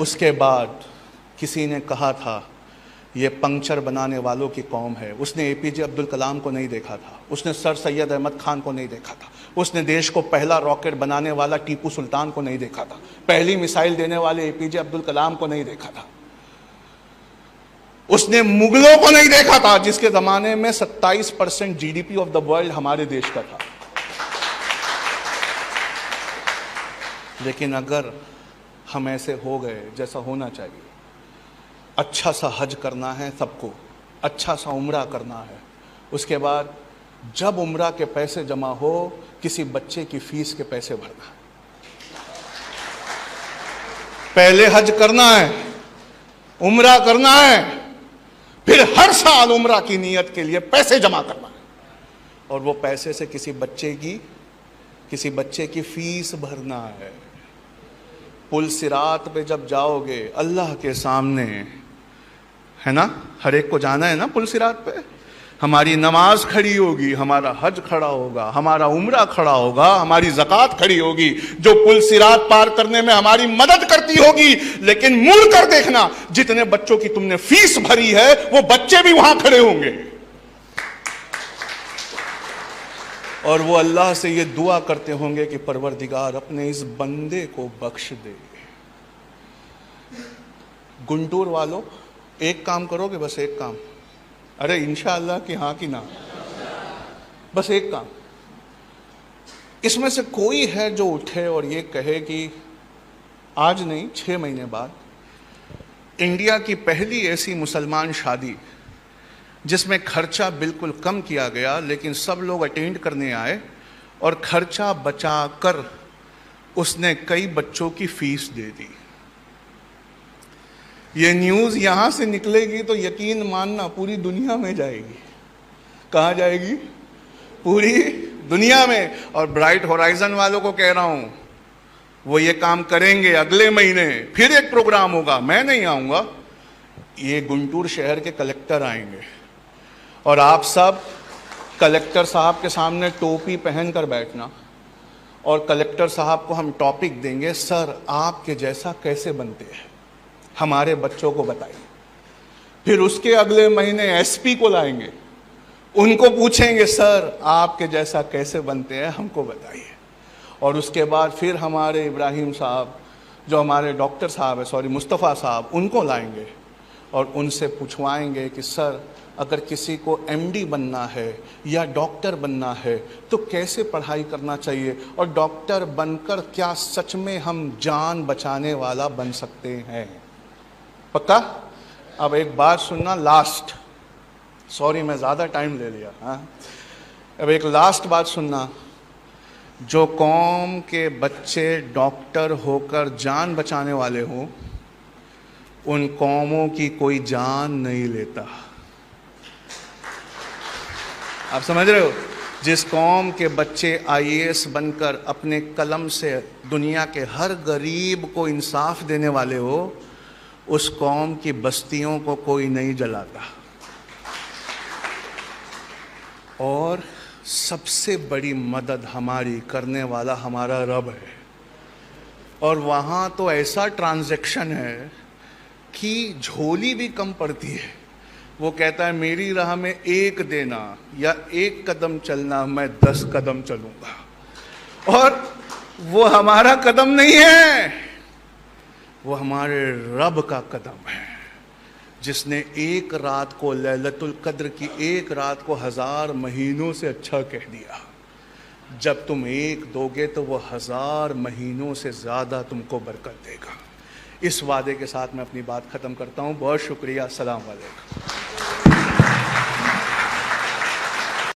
उसके बाद किसी ने कहा था ये पंक्चर बनाने वालों की कौम है। उसने एपीजे अब्दुल कलाम को नहीं देखा था, उसने सर सैयद अहमद खान को नहीं देखा था, उसने देश को पहला रॉकेट बनाने वाला टीपू सुल्तान को नहीं देखा था, पहली मिसाइल देने वाले एपीजे अब्दुल कलाम को नहीं देखा था, उसने मुगलों को नहीं देखा था जिसके जमाने में 27% जीडीपी ऑफ द वर्ल्ड हमारे देश का था। लेकिन अगर हम ऐसे हो गए जैसा होना चाहिए, अच्छा सा हज करना है सबको, अच्छा सा उम्रा करना है, उसके बाद जब उम्रा के पैसे जमा हो किसी बच्चे की फीस के पैसे भरना है। पहले हज करना है, उम्रा करना है, फिर हर साल उम्रा की नीयत के लिए पैसे जमा करना है और वो पैसे से किसी बच्चे की फीस भरना है। पुल सिरात पे जब जाओगे अल्लाह के सामने, है ना, हर एक को जाना है ना पुल सिरात पे, हमारी नमाज खड़ी होगी, हमारा हज खड़ा होगा, हमारा उम्रा खड़ा होगा, हमारी ज़कात खड़ी होगी जो पुल सिरात पार करने में हमारी मदद करती होगी। लेकिन मुड़ कर देखना, जितने बच्चों की तुमने फीस भरी है वो बच्चे भी वहां खड़े होंगे और वो अल्लाह से ये दुआ करते होंगे कि परवरदिगार अपने इस बंदे को बख्श दे। गुंटूर वालों, एक काम करोगे, बस एक काम, अरे इंशाअल्लाह कि हाँ कि ना, बस एक काम। इसमें से कोई है जो उठे और ये कहे कि आज नहीं 6 महीने बाद इंडिया की पहली ऐसी मुसलमान शादी जिसमें खर्चा बिल्कुल कम किया गया लेकिन सब लोग अटेंड करने आए और खर्चा बचाकर उसने कई बच्चों की फीस दे दी। ये न्यूज़ यहाँ से निकलेगी तो यकीन मानना पूरी दुनिया में जाएगी। कहाँ जाएगी? पूरी दुनिया में। और ब्राइट होराइजन वालों को कह रहा हूँ, वो ये काम करेंगे। अगले महीने फिर एक प्रोग्राम होगा, मैं नहीं आऊँगा, ये गुंटूर शहर के कलेक्टर आएंगे और आप सब कलेक्टर साहब के सामने टोपी पहन कर बैठना और कलेक्टर साहब को हम टॉपिक देंगे, सर आपके जैसा कैसे बनते हैं, हमारे बच्चों को बताइए। फिर उसके अगले महीने एसपी को लाएंगे, उनको पूछेंगे सर आपके जैसा कैसे बनते हैं, हमको बताइए। और उसके बाद फिर हमारे इब्राहिम साहब, जो हमारे डॉक्टर साहब है, सॉरी मुस्तफ़ा साहब, उनको लाएंगे और उनसे पूछवाएंगे कि सर अगर किसी को एमडी बनना है या डॉक्टर बनना है तो कैसे पढ़ाई करना चाहिए और डॉक्टर बनकर क्या सच में हम जान बचाने वाला बन सकते हैं। पक्का? अब एक बात सुनना, लास्ट, सॉरी मैं ज़्यादा टाइम ले लिया, हाँ, अब एक लास्ट बात सुनना। जो कौम के बच्चे डॉक्टर होकर जान बचाने वाले हों, उन कौमों की कोई जान नहीं लेता। आप समझ रहे हो? जिस कौम के बच्चे आईएएस बनकर अपने कलम से दुनिया के हर गरीब को इंसाफ देने वाले हो, उस कौम की बस्तियों को कोई नहीं जलाता। और सबसे बड़ी मदद हमारी करने वाला हमारा रब है। और वहाँ तो ऐसा ट्रांजैक्शन है कि झोली भी कम पड़ती है। वो कहता है मेरी राह में एक देना या एक कदम चलना, मैं 10 कदम चलूँगा। और वो हमारा कदम नहीं है, वो हमारे रब का कदम है, जिसने एक रात को, लैलतुल कद्र की एक रात को 1000 महीनों से अच्छा कह दिया। जब तुम एक दोगे तो वो 1000 महीनों से ज़्यादा तुमको बरकत देगा। इस वादे के साथ मैं अपनी बात ख़त्म करता हूँ। बहुत शुक्रिया। अस्सलाम वालेकुम।